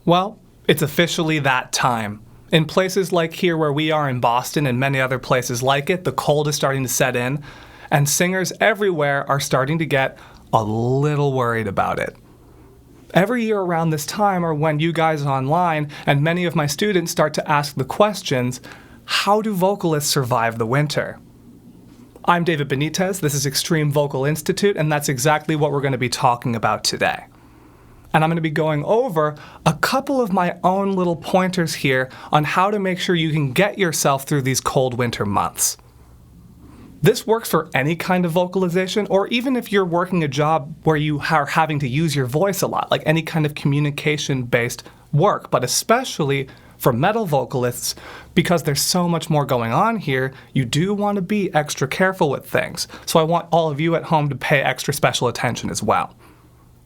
Well, it's officially that time. In places like here where we are in Boston and many other places like it, the cold is starting to set in, and singers everywhere are starting to get a little worried about it. Every year around this time are when you guys online and many of my students start to ask the questions, how do vocalists survive the winter? I'm David Benitez, this is Extreme Vocal Institute, and that's exactly what we're going to be talking about today. And I'm going to be going over a couple of my own little pointers here on how to make sure you can get yourself through these cold winter months. This works for any kind of vocalization, or even if you're working a job where you are having to use your voice a lot, like any kind of communication-based work, but especially for metal vocalists, because there's so much more going on here, you do want to be extra careful with things. So I want all of you at home to pay extra special attention as well.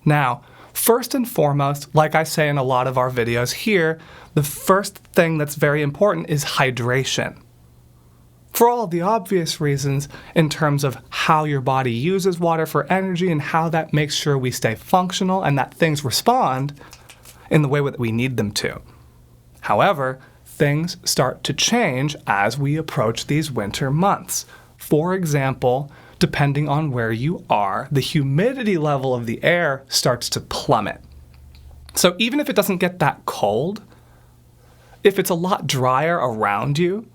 Now, first and foremost, like I say in a lot of our videos here, the first thing that's very important is hydration. For all of the obvious reasons in terms of how your body uses water for energy and how that makes sure we stay functional and that things respond in the way that we need them to. However, things start to change as we approach these winter months. For example, depending on where you are, the humidity level of the air starts to plummet. So even if it doesn't get that cold, if it's a lot drier around you,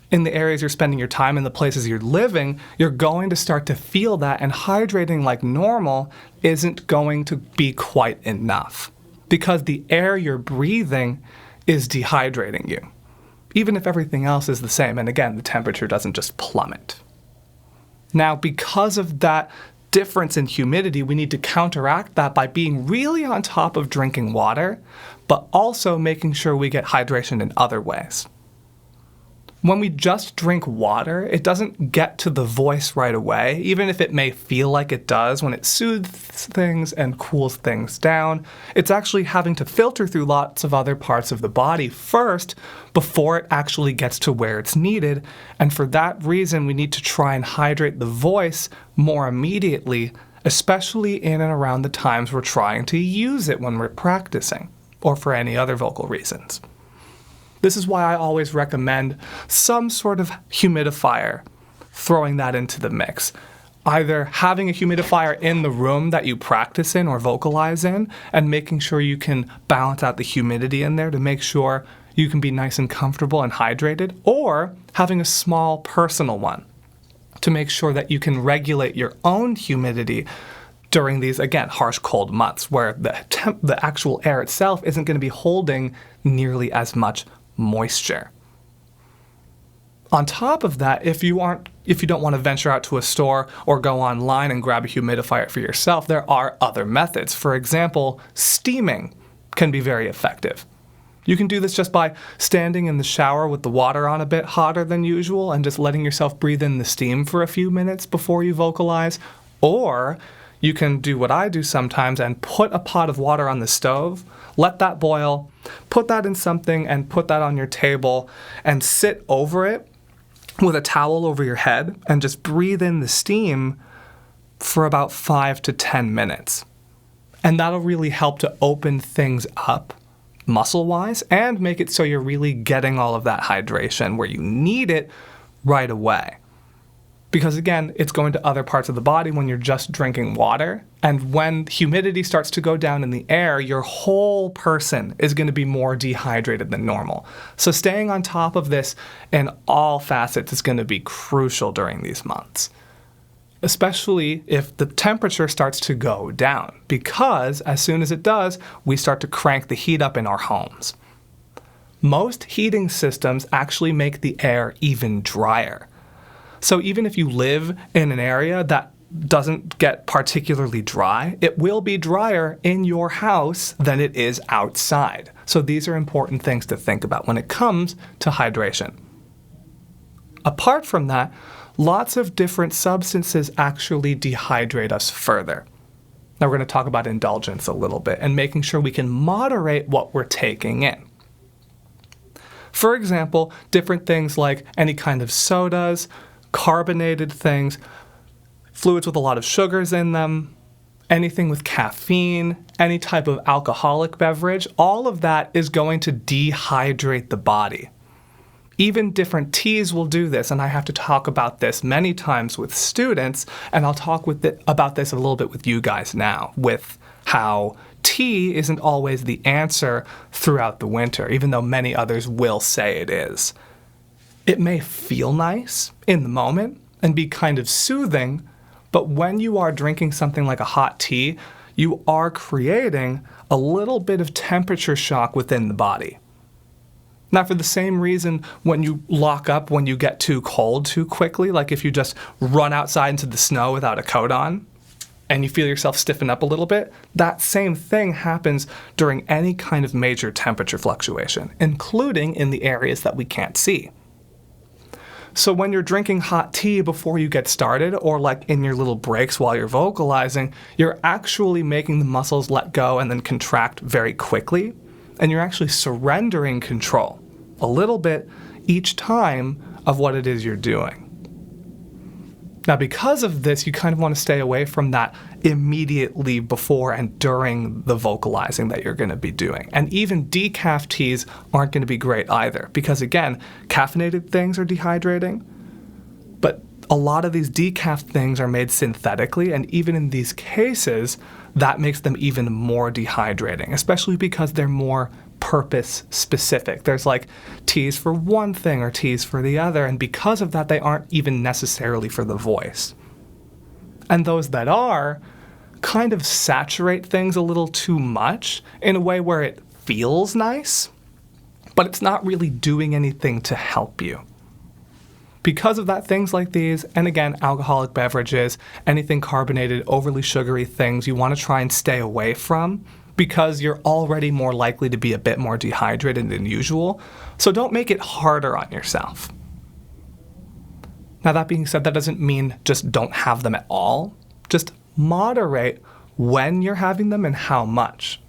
in the areas you're spending your time and the places you're living, you're going to start to feel that, and hydrating like normal isn't going to be quite enough because the air you're breathing is dehydrating you, even if everything else is the same. And again, the temperature doesn't just plummet. Now, because of that difference in humidity, we need to counteract that by being really on top of drinking water, but also making sure we get hydration in other ways. When we just drink water, it doesn't get to the voice right away, even if it may feel like it does when it soothes things and cools things down. It's actually having to filter through lots of other parts of the body first before it actually gets to where it's needed. And for that reason, we need to try and hydrate the voice more immediately, especially in and around the times we're trying to use it when we're practicing, or for any other vocal reasons. This is why I always recommend some sort of humidifier, throwing that into the mix. Either having a humidifier in the room that you practice in or vocalize in, and making sure you can balance out the humidity in there to make sure you can be nice and comfortable and hydrated, or having a small personal one to make sure that you can regulate your own humidity during these, again, harsh cold months where the actual air itself isn't going to be holding nearly as much moisture. On top of that, if you don't want to venture out to a store or go online and grab a humidifier for yourself, there are other methods. For example, steaming can be very effective. You can do this just by standing in the shower with the water on a bit hotter than usual and just letting yourself breathe in the steam for a few minutes before you vocalize. Or you can do what I do sometimes and put a pot of water on the stove, let that boil, put that in something and put that on your table and sit over it with a towel over your head and just breathe in the steam for about 5 to 10 minutes. And that'll really help to open things up muscle-wise and make it so you're really getting all of that hydration where you need it right away. Because again, it's going to other parts of the body when you're just drinking water. And when humidity starts to go down in the air, your whole person is going to be more dehydrated than normal. So staying on top of this in all facets is going to be crucial during these months, especially if the temperature starts to go down, because as soon as it does, we start to crank the heat up in our homes. Most heating systems actually make the air even drier. So even if you live in an area that doesn't get particularly dry, it will be drier in your house than it is outside. So these are important things to think about when it comes to hydration. Apart from that, lots of different substances actually dehydrate us further. Now we're going to talk about indulgence a little bit and making sure we can moderate what we're taking in. For example, different things like any kind of sodas, carbonated things, fluids with a lot of sugars in them, anything with caffeine, any type of alcoholic beverage, all of that is going to dehydrate the body. Even different teas will do this, and I have to talk about this many times with students, and I'll talk about this a little bit with you guys now, with how tea isn't always the answer throughout the winter, even though many others will say it is. It may feel nice in the moment and be kind of soothing, but when you are drinking something like a hot tea, you are creating a little bit of temperature shock within the body. Now, for the same reason, when you lock up when you get too cold too quickly, like if you just run outside into the snow without a coat on, and you feel yourself stiffen up a little bit, that same thing happens during any kind of major temperature fluctuation, including in the areas that we can't see. So when you're drinking hot tea before you get started, or like in your little breaks while you're vocalizing, you're actually making the muscles let go and then contract very quickly, and you're actually surrendering control a little bit each time of what it is you're doing. Now, because of this, you kind of want to stay away from that immediately before and during the vocalizing that you're going to be doing. And even decaf teas aren't going to be great either, because again, caffeinated things are dehydrating, but a lot of these decaf things are made synthetically, and even in these cases, that makes them even more dehydrating, especially because they're more purpose specific. There's like teas for one thing or teas for the other, and because of that, they aren't even necessarily for the voice. And those that are kind of saturate things a little too much in a way where it feels nice, but it's not really doing anything to help you. Because of that, things like these, and again, alcoholic beverages, anything carbonated, overly sugary things, you want to try and stay away from, because you're already more likely to be a bit more dehydrated than usual. So don't make it harder on yourself. Now, that being said, that doesn't mean just don't have them at all. Just moderate when you're having them and how much.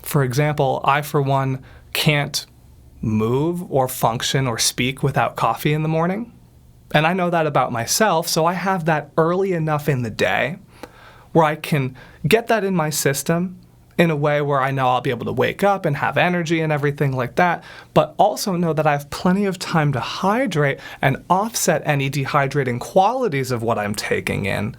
For example, I, for one, can't move or function or speak without coffee in the morning. And I know that about myself, so I have that early enough in the day where I can get that in my system in a way where I know I'll be able to wake up and have energy and everything like that, but also know that I have plenty of time to hydrate and offset any dehydrating qualities of what I'm taking in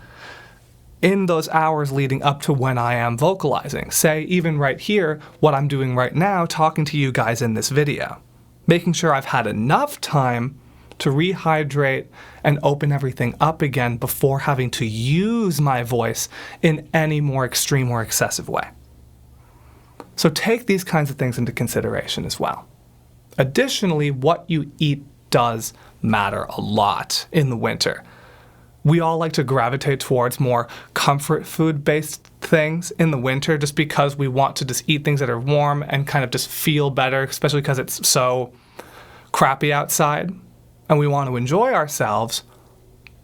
those hours leading up to when I am vocalizing. Say, even right here, what I'm doing right now, talking to you guys in this video. Making sure I've had enough time to rehydrate and open everything up again before having to use my voice in any more extreme or excessive way. So take these kinds of things into consideration as well. Additionally, what you eat does matter a lot in the winter. We all like to gravitate towards more comfort food-based things in the winter just because we want to just eat things that are warm and kind of just feel better, especially because it's so crappy outside and we want to enjoy ourselves.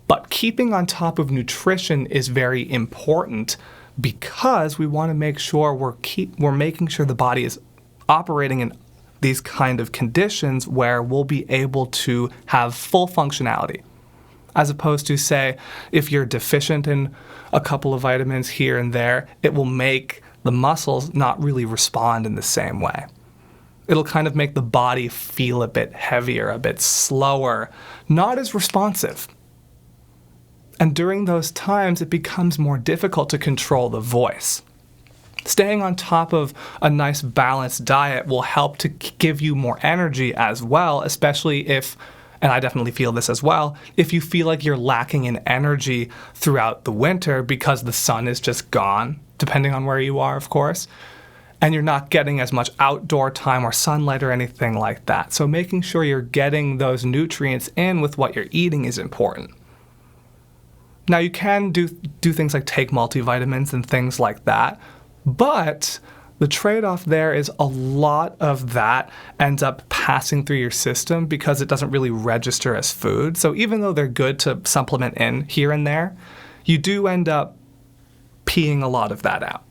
But keeping on top of nutrition is very important because we want to make sure we're making sure the body is operating in these kind of conditions where we'll be able to have full functionality. As opposed to, say, if you're deficient in a couple of vitamins here and there, it will make the muscles not really respond in the same way. It'll kind of make the body feel a bit heavier, a bit slower, not as responsive. And during those times, it becomes more difficult to control the voice. Staying on top of a nice balanced diet will help to give you more energy as well, especially if, and I definitely feel this as well, if you feel like you're lacking in energy throughout the winter because the sun is just gone, depending on where you are, of course, and you're not getting as much outdoor time or sunlight or anything like that. So making sure you're getting those nutrients in with what you're eating is important. Now, you can do things like take multivitamins and things like that, but the trade-off there is a lot of that ends up passing through your system because it doesn't really register as food. So even though they're good to supplement in here and there, you do end up peeing a lot of that out.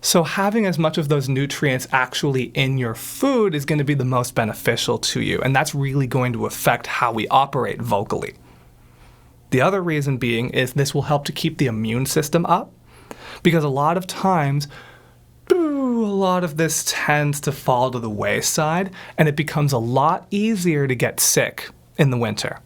So having as much of those nutrients actually in your food is going to be the most beneficial to you, and that's really going to affect how we operate vocally. The other reason being is this will help to keep the immune system up, because a lot of times, a lot of this tends to fall to the wayside, and it becomes a lot easier to get sick in the winter.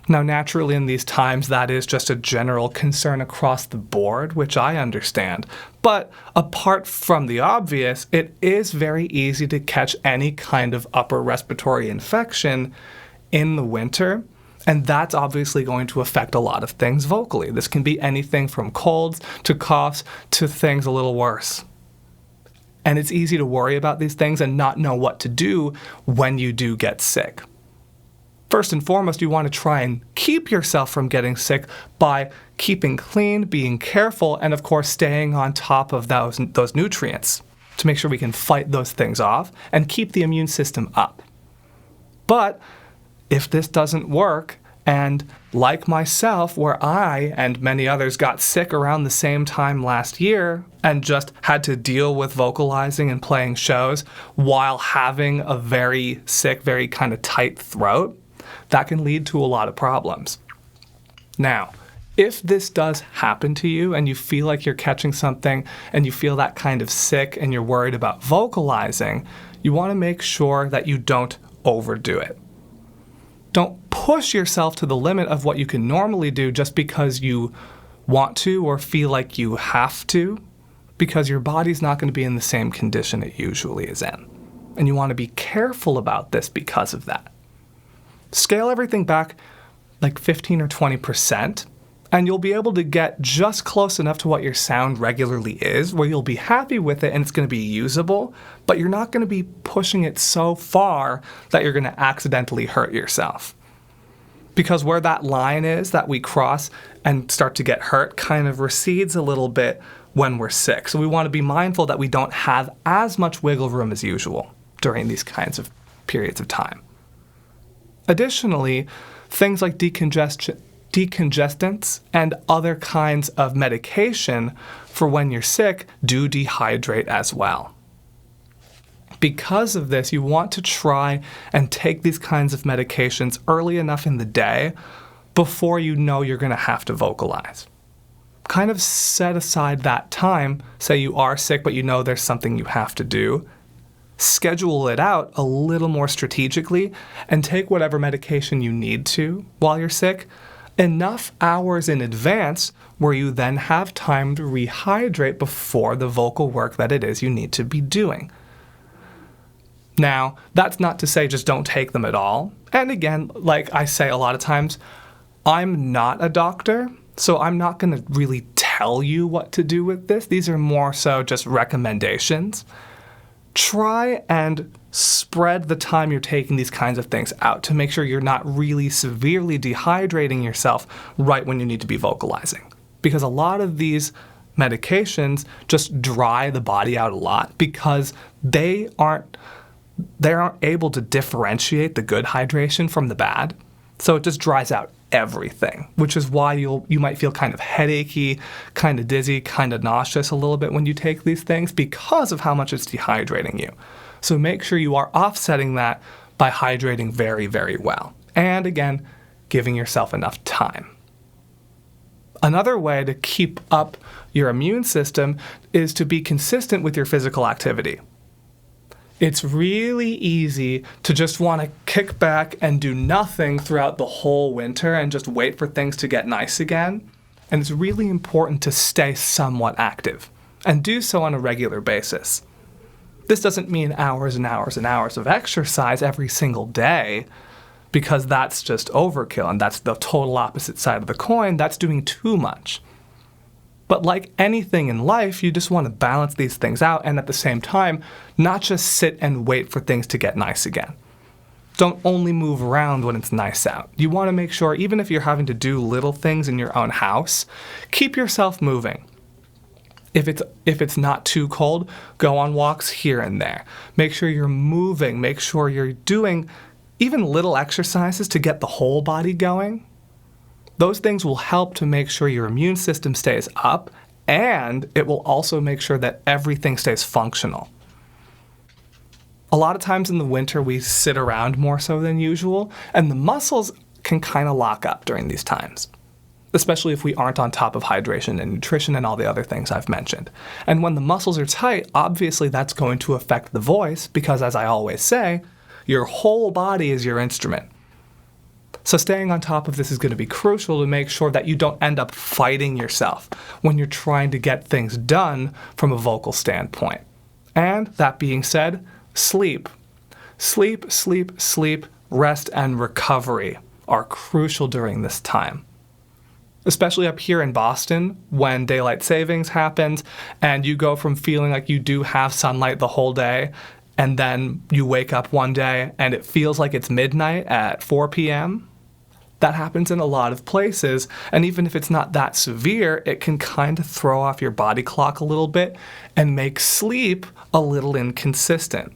Now, naturally, in these times, that is just a general concern across the board, which I understand. But apart from the obvious, it is very easy to catch any kind of upper respiratory infection in the winter, and that's obviously going to affect a lot of things vocally. This can be anything from colds to coughs to things a little worse. And it's easy to worry about these things and not know what to do when you do get sick. First and foremost, you want to try and keep yourself from getting sick by keeping clean, being careful, and of course staying on top of those nutrients to make sure we can fight those things off and keep the immune system up. But if this doesn't work, and like myself, where I and many others got sick around the same time last year and just had to deal with vocalizing and playing shows while having a very sick, very kind of tight throat, that can lead to a lot of problems. Now, if this does happen to you and you feel like you're catching something and you feel that kind of sick and you're worried about vocalizing, you want to make sure that you don't overdo it. Don't push yourself to the limit of what you can normally do just because you want to or feel like you have to, because your body's not going to be in the same condition it usually is in. And you want to be careful about this because of that. Scale everything back like 15 or 20%, and you'll be able to get just close enough to what your sound regularly is, where you'll be happy with it and it's going to be usable, but you're not going to be pushing it so far that you're going to accidentally hurt yourself. Because where that line is that we cross and start to get hurt kind of recedes a little bit when we're sick. So we want to be mindful that we don't have as much wiggle room as usual during these kinds of periods of time. Additionally, things like decongestants and other kinds of medication for when you're sick do dehydrate as well. Because of this, you want to try and take these kinds of medications early enough in the day before you know you're going to have to vocalize. Kind of set aside that time, say you are sick but you know there's something you have to do. Schedule it out a little more strategically and take whatever medication you need to while you're sick enough hours in advance where you then have time to rehydrate before the vocal work that it is you need to be doing. Now, that's not to say just don't take them at all. And again, like I say a lot of times, I'm not a doctor, so I'm not going to really tell you what to do with this. These are more so just recommendations. Try and spread the time you're taking these kinds of things out to make sure you're not really severely dehydrating yourself right when you need to be vocalizing. Because a lot of these medications just dry the body out a lot because they aren't able to differentiate the good hydration from the bad. So it just dries out everything, which is why you might feel kind of headachy, kind of dizzy, kind of nauseous a little bit when you take these things because of how much it's dehydrating you. So make sure you are offsetting that by hydrating very, very well. And again, giving yourself enough time. Another way to keep up your immune system is to be consistent with your physical activity. It's really easy to just want to kick back and do nothing throughout the whole winter and just wait for things to get nice again. And it's really important to stay somewhat active and do so on a regular basis. This doesn't mean hours and hours and hours of exercise every single day, because that's just overkill, and that's the total opposite side of the coin. That's doing too much. But like anything in life, you just want to balance these things out and at the same time, not just sit and wait for things to get nice again. Don't only move around when it's nice out. You want to make sure, even if you're having to do little things in your own house, keep yourself moving. If it's not too cold, go on walks here and there. Make sure you're moving. Make sure you're doing even little exercises to get the whole body going. Those things will help to make sure your immune system stays up, and it will also make sure that everything stays functional. A lot of times in the winter, we sit around more so than usual, and the muscles can kind of lock up during these times, especially if we aren't on top of hydration and nutrition and all the other things I've mentioned. And when the muscles are tight, obviously that's going to affect the voice because, as I always say, your whole body is your instrument. So staying on top of this is going to be crucial to make sure that you don't end up fighting yourself when you're trying to get things done from a vocal standpoint. And that being said, sleep. Sleep, sleep, sleep, rest, and recovery are crucial during this time. Especially up here in Boston, when daylight savings happens and you go from feeling like you do have sunlight the whole day, and then you wake up one day and it feels like it's midnight at 4 p.m., that happens in a lot of places, and even if it's not that severe, it can kind of throw off your body clock a little bit and make sleep a little inconsistent.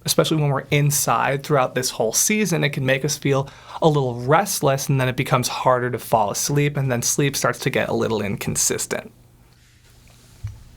Especially when we're inside throughout this whole season, it can make us feel a little restless, and then it becomes harder to fall asleep, and then sleep starts to get a little inconsistent.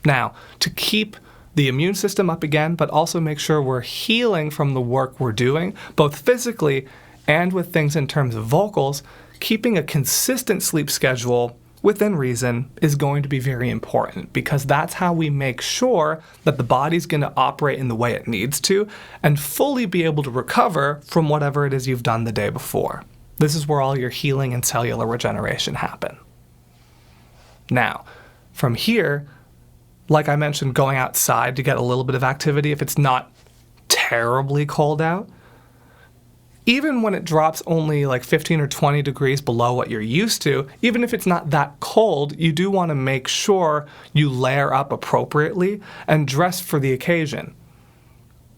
Now, to keep the immune system up again, but also make sure we're healing from the work we're doing, both physically and with things in terms of vocals, keeping a consistent sleep schedule within reason is going to be very important, because that's how we make sure that the body's going to operate in the way it needs to and fully be able to recover from whatever it is you've done the day before. This is where all your healing and cellular regeneration happen. Now, from here, like I mentioned, going outside to get a little bit of activity if it's not terribly cold out. Even when it drops only like 15 or 20 degrees below what you're used to, even if it's not that cold, you do want to make sure you layer up appropriately and dress for the occasion.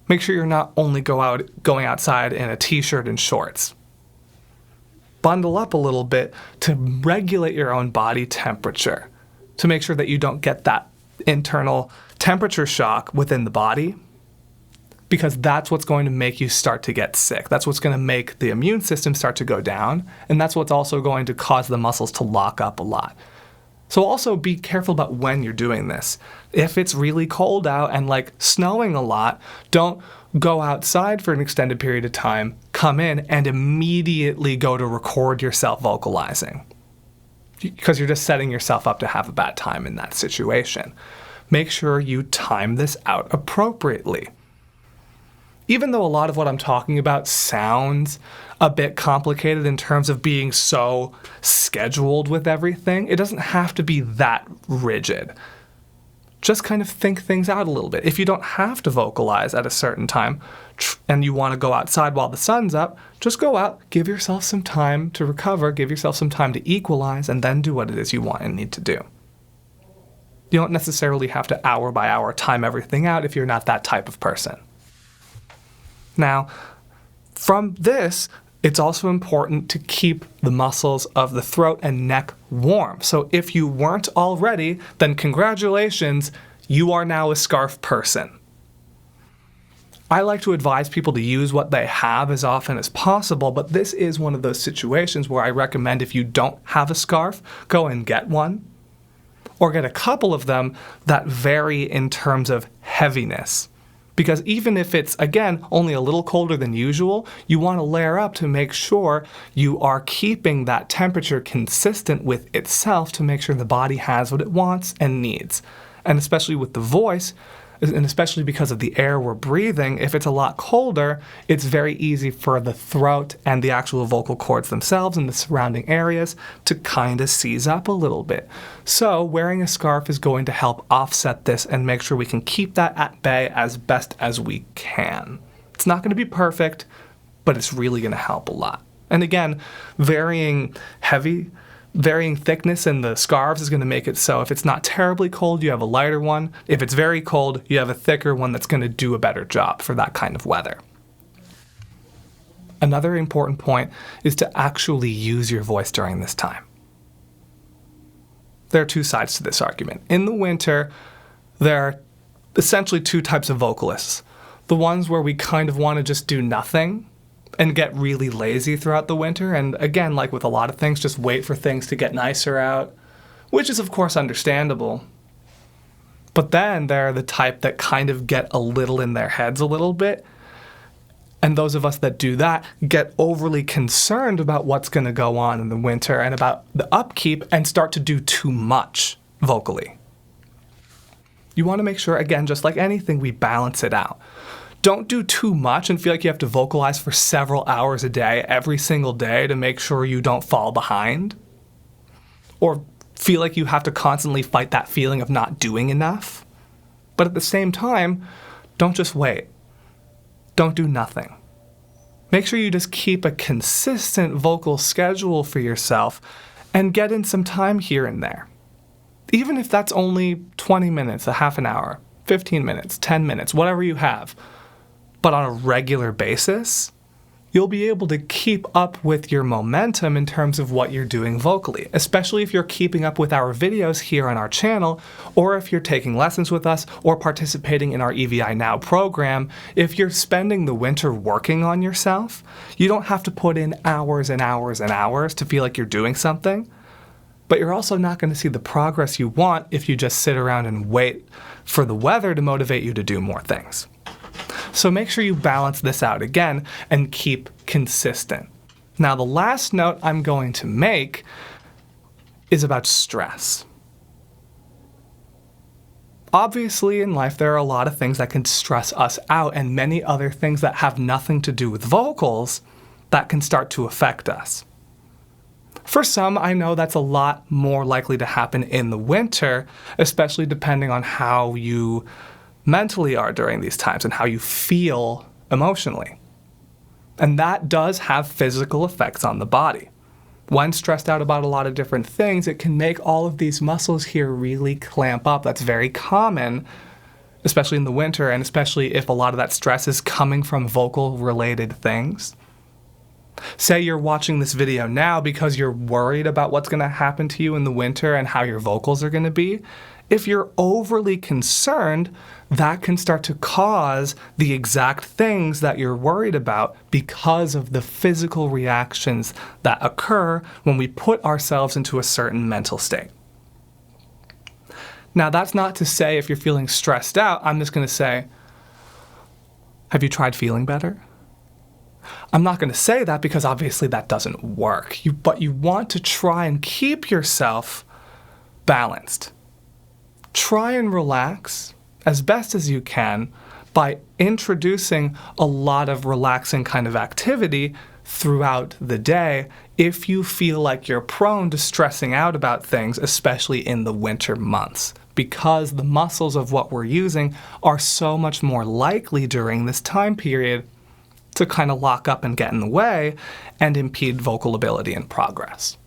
Make sure you're not only going outside in a t-shirt and shorts. Bundle up a little bit to regulate your own body temperature, to make sure that you don't get that internal temperature shock within the body, because that's what's going to make you start to get sick. That's what's going to make the immune system start to go down, and that's what's also going to cause the muscles to lock up a lot. So also be careful about when you're doing this. If it's really cold out and like snowing a lot, don't go outside for an extended period of time, come in, and immediately go to record yourself vocalizing, because you're just setting yourself up to have a bad time in that situation. Make sure you time this out appropriately. Even though a lot of what I'm talking about sounds a bit complicated in terms of being so scheduled with everything, it doesn't have to be that rigid. Just kind of think things out a little bit. If you don't have to vocalize at a certain time and you want to go outside while the sun's up, just go out, give yourself some time to recover, give yourself some time to equalize, and then do what it is you want and need to do. You don't necessarily have to hour by hour time everything out if you're not that type of person. Now, from this, it's also important to keep the muscles of the throat and neck warm. So if you weren't already, then congratulations, you are now a scarf person. I like to advise people to use what they have as often as possible, but this is one of those situations where I recommend, if you don't have a scarf, go and get one, or get a couple of them that vary in terms of heaviness. Because even if it's, again, only a little colder than usual, you want to layer up to make sure you are keeping that temperature consistent with itself to make sure the body has what it wants and needs. And especially with the voice, and especially because of the air we're breathing, if it's a lot colder, it's very easy for the throat and the actual vocal cords themselves and the surrounding areas to kind of seize up a little bit. So wearing a scarf is going to help offset this and make sure we can keep that at bay as best as we can. It's not going to be perfect, but it's really going to help a lot. And again, varying thickness in the scarves is going to make it so if it's not terribly cold, you have a lighter one. If it's very cold, you have a thicker one that's going to do a better job for that kind of weather. Another important point is to actually use your voice during this time. There are two sides to this argument. In the winter, there are essentially two types of vocalists. The ones where we kind of want to just do nothing and get really lazy throughout the winter, and again, like with a lot of things, just wait for things to get nicer out, which is of course understandable. But then there are the type that kind of get a little in their heads a little bit And those of us that do that get overly concerned about what's going to go on in the winter and about the upkeep and start to do too much vocally. You want to make sure, again, just like anything, we balance it out. Don't do too much and feel like you have to vocalize for several hours a day, every single day, to make sure you don't fall behind. Or feel like you have to constantly fight that feeling of not doing enough. But at the same time, don't just wait. Don't do nothing. Make sure you just keep a consistent vocal schedule for yourself and get in some time here and there. Even if that's only 20 minutes, a half an hour, 15 minutes, 10 minutes, whatever you have. But on a regular basis, you'll be able to keep up with your momentum in terms of what you're doing vocally, especially if you're keeping up with our videos here on our channel, or if you're taking lessons with us or participating in our EVI NOW program. If you're spending the winter working on yourself, you don't have to put in hours and hours and hours to feel like you're doing something, but you're also not going to see the progress you want if you just sit around and wait for the weather to motivate you to do more things. So make sure you balance this out again and keep consistent. Now, the last note I'm going to make is about stress. Obviously, in life, there are a lot of things that can stress us out and many other things that have nothing to do with vocals that can start to affect us. For some, I know that's a lot more likely to happen in the winter, especially depending on how you mentally are during these times and how you feel emotionally. And that does have physical effects on the body. When stressed out about a lot of different things, it can make all of these muscles here really clamp up. That's very common, especially in the winter, and especially if a lot of that stress is coming from vocal-related things. Say you're watching this video now because you're worried about what's going to happen to you in the winter and how your vocals are going to be. If you're overly concerned, that can start to cause the exact things that you're worried about because of the physical reactions that occur when we put ourselves into a certain mental state. Now, that's not to say if you're feeling stressed out, I'm just going to say, have you tried feeling better? I'm not going to say that because obviously that doesn't work. But you want to try and keep yourself balanced. Try and relax as best as you can by introducing a lot of relaxing kind of activity throughout the day if you feel like you're prone to stressing out about things, especially in the winter months, because the muscles of what we're using are so much more likely during this time period to kind of lock up and get in the way and impede vocal ability and progress.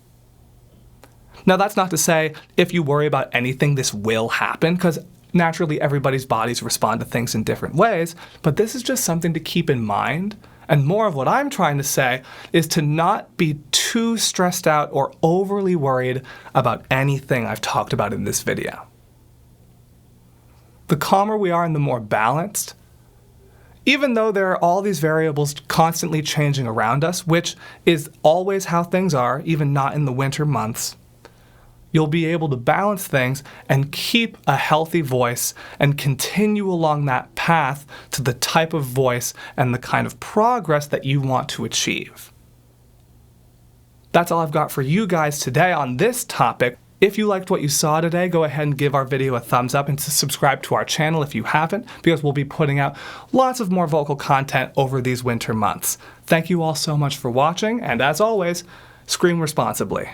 Now, that's not to say if you worry about anything, this will happen, because naturally everybody's bodies respond to things in different ways, but this is just something to keep in mind. And more of what I'm trying to say is to not be too stressed out or overly worried about anything I've talked about in this video. The calmer we are and the more balanced, even though there are all these variables constantly changing around us, which is always how things are, even not in the winter months, you'll be able to balance things and keep a healthy voice and continue along that path to the type of voice and the kind of progress that you want to achieve. That's all I've got for you guys today on this topic. If you liked what you saw today, go ahead and give our video a thumbs up and subscribe to our channel if you haven't, because we'll be putting out lots of more vocal content over these winter months. Thank you all so much for watching, and as always, scream responsibly.